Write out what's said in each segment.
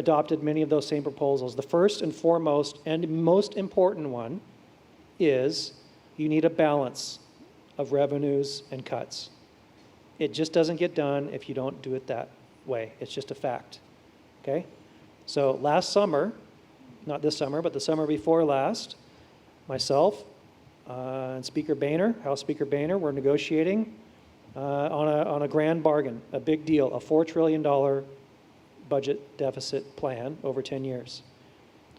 adopted many of those same proposals. The first and foremost and most important one is you need a balance of revenues and cuts. It just doesn't get done if you don't do it that way. It's just a fact, okay? So last summer, not this summer, but the summer before last, myself and Speaker Boehner, House Speaker Boehner, were negotiating on a grand bargain, a big deal, a $4 trillion budget deficit plan over 10 years.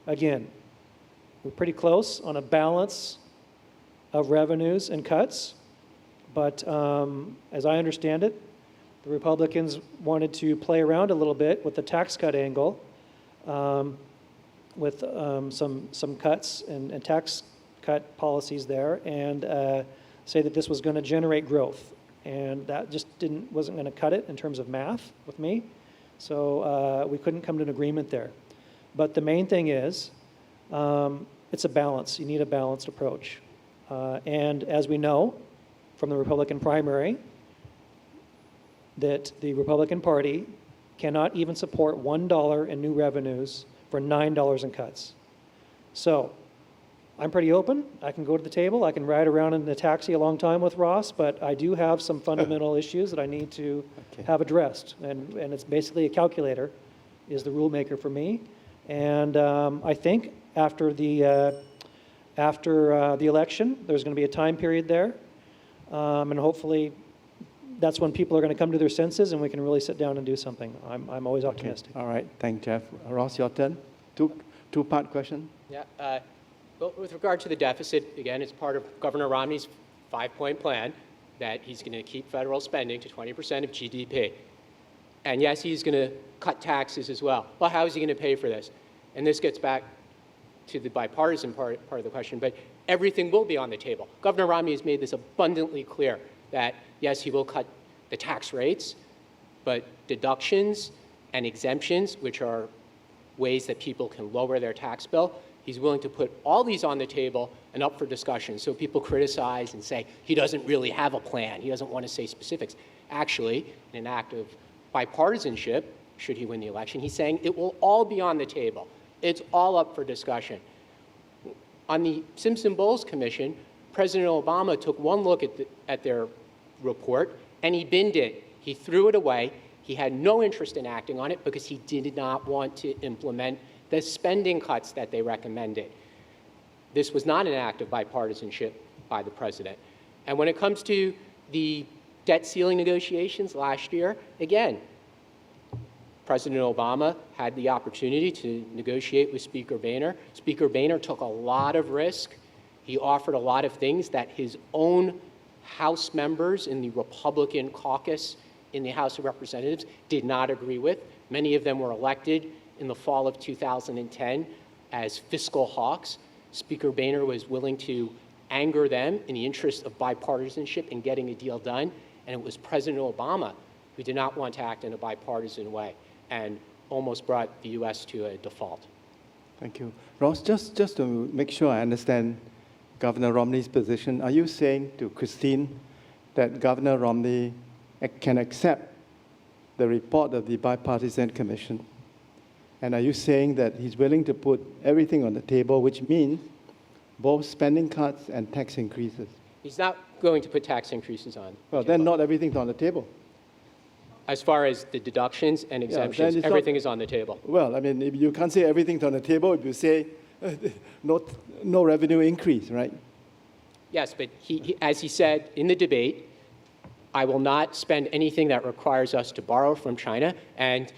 Again, we're pretty close on a balance of revenues and cuts, but as I understand it, the Republicans wanted to play around a little bit with the tax cut angle, with some cuts and tax cut policies there, and say that this was going to generate growth, and that just wasn't going to cut it in terms of math with me. So we couldn't come to an agreement there. But the main thing is, it's a balance. You need a balanced approach. And as we know from the Republican primary, that the Republican Party cannot even support $1 in new revenues for $9 in cuts. So I'm pretty open. I can go to the table. I can ride around in the taxi a long time with Ross, but I do have some fundamental issues that I need to have addressed. And it's basically a calculator is the rule maker for me. And I think after the election, there's going to be a time period there. And hopefully that's when people are going to come to their senses and we can really sit down and do something. I'm always optimistic. Okay. All right. Thanks, Jeff. Ross, your turn. Two-part question. Yeah. Well, with regard to the deficit, again, it's part of Governor Romney's 5-point plan that he's going to keep federal spending to 20% of GDP. And yes, he's going to cut taxes as well. Well, how is he going to pay for this? And this gets back to the bipartisan part of the question, but everything will be on the table. Governor Romney has made this abundantly clear that, yes, he will cut the tax rates, but deductions and exemptions, which are ways that people can lower their tax bill, he's willing to put all these on the table and up for discussion. So people criticize and say he doesn't really have a plan. He doesn't want to say specifics. Actually, in an act of bipartisanship, should he win the election, he's saying it will all be on the table. It's all up for discussion. On the Simpson-Bowles Commission, President Obama took one look at their report and he binned it. He threw it away. He had no interest in acting on it because he did not want to implement the spending cuts that they recommended. This was not an act of bipartisanship by the president. And when it comes to the debt ceiling negotiations last year, again, President Obama had the opportunity to negotiate with Speaker Boehner. Speaker Boehner took a lot of risk. He offered a lot of things that his own House members in the Republican caucus in the House of Representatives did not agree with. Many of them were elected in the fall of 2010 as fiscal hawks. Speaker Boehner was willing to anger them in the interest of bipartisanship and getting a deal done. And it was President Obama who did not want to act in a bipartisan way and almost brought the U.S. to a default. Thank you. Ross, just to make sure I understand Governor Romney's position, are you saying to Kristin that Governor Romney can accept the report of the bipartisan commission? And are you saying that he's willing to put everything on the table, which means both spending cuts and tax increases? He's not going to put tax increases on. Well, then not everything's on the table. As far as the deductions and exemptions, everything is on the table. Well, I mean, if you can't say everything's on the table if you say no revenue increase, right? Yes, but he, as he said in the debate, I will not spend anything that requires us to borrow from China. And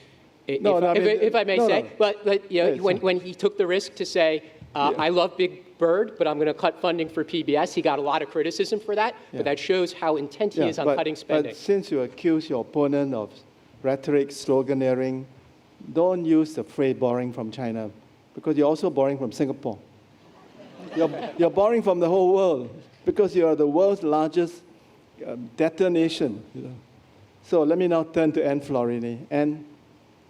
if I may say, but you know, when he took the risk to say, I love Big Bird, but I'm going to cut funding for PBS, he got a lot of criticism for that, but that shows how intent he is on cutting spending. But since you accuse your opponent of rhetoric, sloganeering, don't use the phrase borrowing from China, because you're also borrowing from Singapore. You're borrowing from the whole world, because you are the world's largest debtor nation. You know. So let me now turn to Ann Florini. Ann,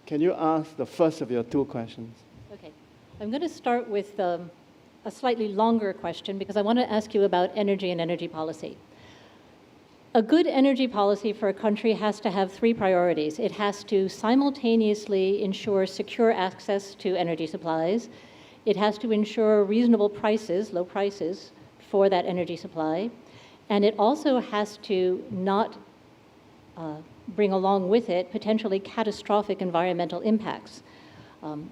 can you ask the first of your two questions? Okay. I'm going to start with a slightly longer question because I want to ask you about energy and energy policy. A good energy policy for a country has to have three priorities. It has to simultaneously ensure secure access to energy supplies. It has to ensure reasonable prices, low prices, for that energy supply. And it also has to not bring along with it potentially catastrophic environmental impacts.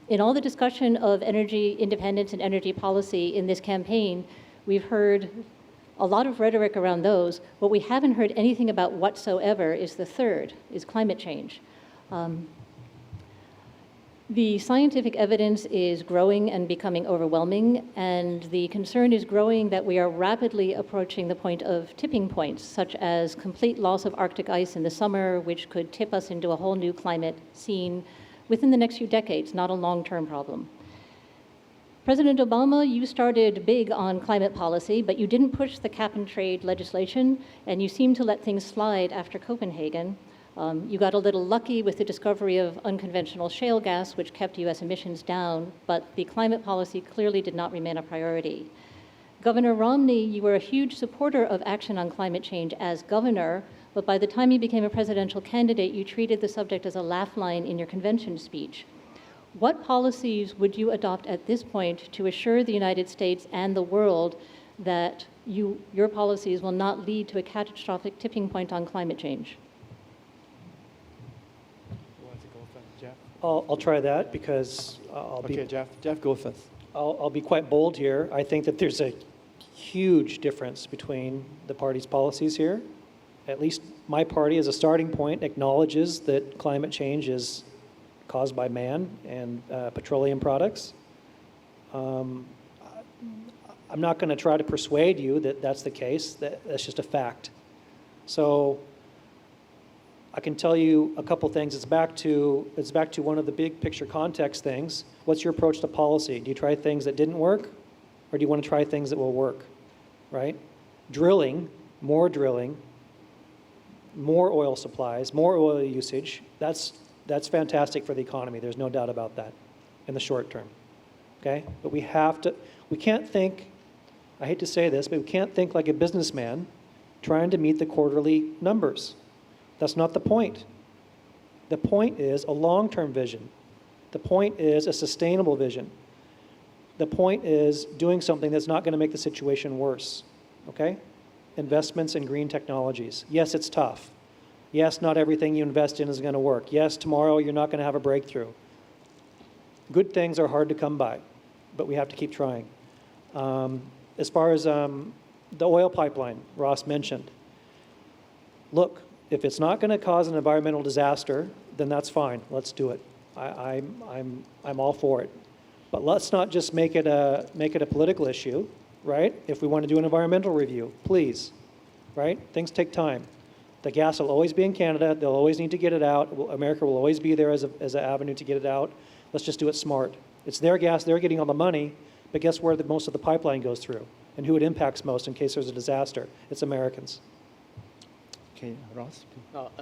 In all the discussion of energy independence and energy policy in this campaign, we've heard a lot of rhetoric around those. What we haven't heard anything about whatsoever is the third, is climate change. The scientific evidence is growing and becoming overwhelming, and the concern is growing that we are rapidly approaching the point of tipping points, such as complete loss of Arctic ice in the summer, which could tip us into a whole new climate scene within the next few decades, not a long-term problem. President Obama, you started big on climate policy, but you didn't push the cap-and-trade legislation, and you seemed to let things slide after Copenhagen. You got a little lucky with the discovery of unconventional shale gas, which kept U.S. emissions down, but the climate policy clearly did not remain a priority. Governor Romney, you were a huge supporter of action on climate change as governor, but by the time you became a presidential candidate, you treated the subject as a laugh line in your convention speech. What policies would you adopt at this point to assure the United States and the world that your policies will not lead to a catastrophic tipping point on climate change? You want to go first, Jeff? I'll try that because Okay, Jeff, go first. I'll be quite bold here. I think that there's a huge difference between the party's policies here. At least my party, as a starting point, acknowledges that climate change is caused by man and petroleum products. I'm not going to try to persuade you that that's the case. That's just a fact. So I can tell you a couple things. It's back to one of the big picture context things. What's your approach to policy? Do you try things that didn't work, or do you want to try things that will work? Right? Drilling, more oil supplies, more oil usage. That's fantastic for the economy. There's no doubt about that in the short term. Okay? But we can't think, I hate to say this, but we can't think like a businessman trying to meet the quarterly numbers. That's not the point. The point is a long-term vision. The point is a sustainable vision. The point is doing something that's not going to make the situation worse. Okay? Investments in green technologies. Yes, it's tough. Yes, not everything you invest in is going to work. Yes, tomorrow you're not going to have a breakthrough. Good things are hard to come by, but we have to keep trying. As far as the oil pipeline Ross mentioned, look, if it's not going to cause an environmental disaster, then that's fine. Let's do it. I'm all for it. But let's not just make it a political issue, right? If we want to do an environmental review, please, right? Things take time. The gas will always be in Canada. They'll always need to get it out. America will always be there as an avenue to get it out. Let's just do it smart. It's their gas. They're getting all the money. But guess where most of the pipeline goes through? And who it impacts most in case there's a disaster? It's Americans. Okay, Ross. Well,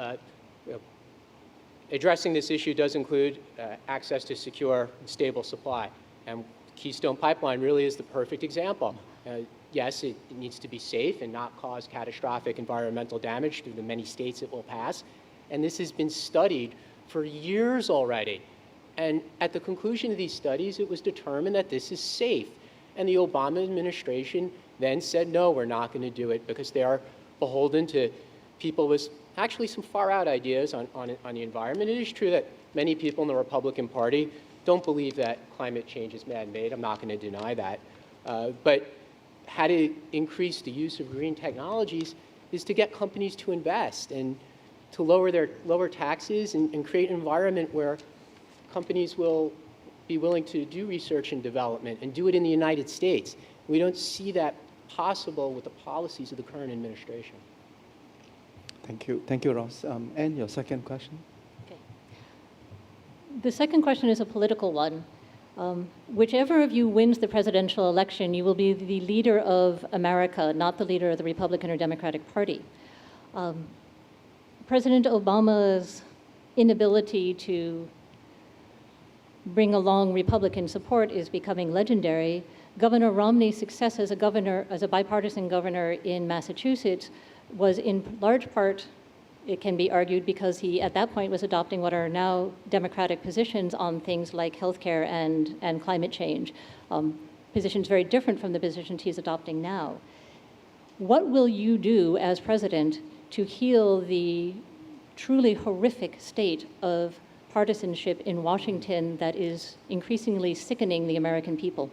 addressing this issue does include access to secure and stable supply. And Keystone Pipeline really is the perfect example. Yes, it needs to be safe and not cause catastrophic environmental damage through the many states it will pass. And this has been studied for years already. And at the conclusion of these studies, it was determined that this is safe. And the Obama administration then said, no, we're not going to do it because they are beholden to people with actually some far-out ideas on the environment. It is true that many people in the Republican Party don't believe that climate change is man-made. I'm not going to deny that. But how to increase the use of green technologies is to get companies to invest and to lower taxes and create an environment where companies will be willing to do research and development and do it in the United States. We don't see that possible with the policies of the current administration. Thank you, Ross. Ann, your second question. Okay. The second question is a political one. Whichever of you wins the presidential election, you will be the leader of America, not the leader of the Republican or Democratic Party. President Obama's inability to bring along Republican support is becoming legendary. Governor Romney's success as a bipartisan governor in Massachusetts was in large part, it can be argued, because he at that point was adopting what are now democratic positions on things like healthcare and climate change, positions very different from the positions he's adopting now. What will you do as president to heal the truly horrific state of partisanship in Washington that is increasingly sickening the American people?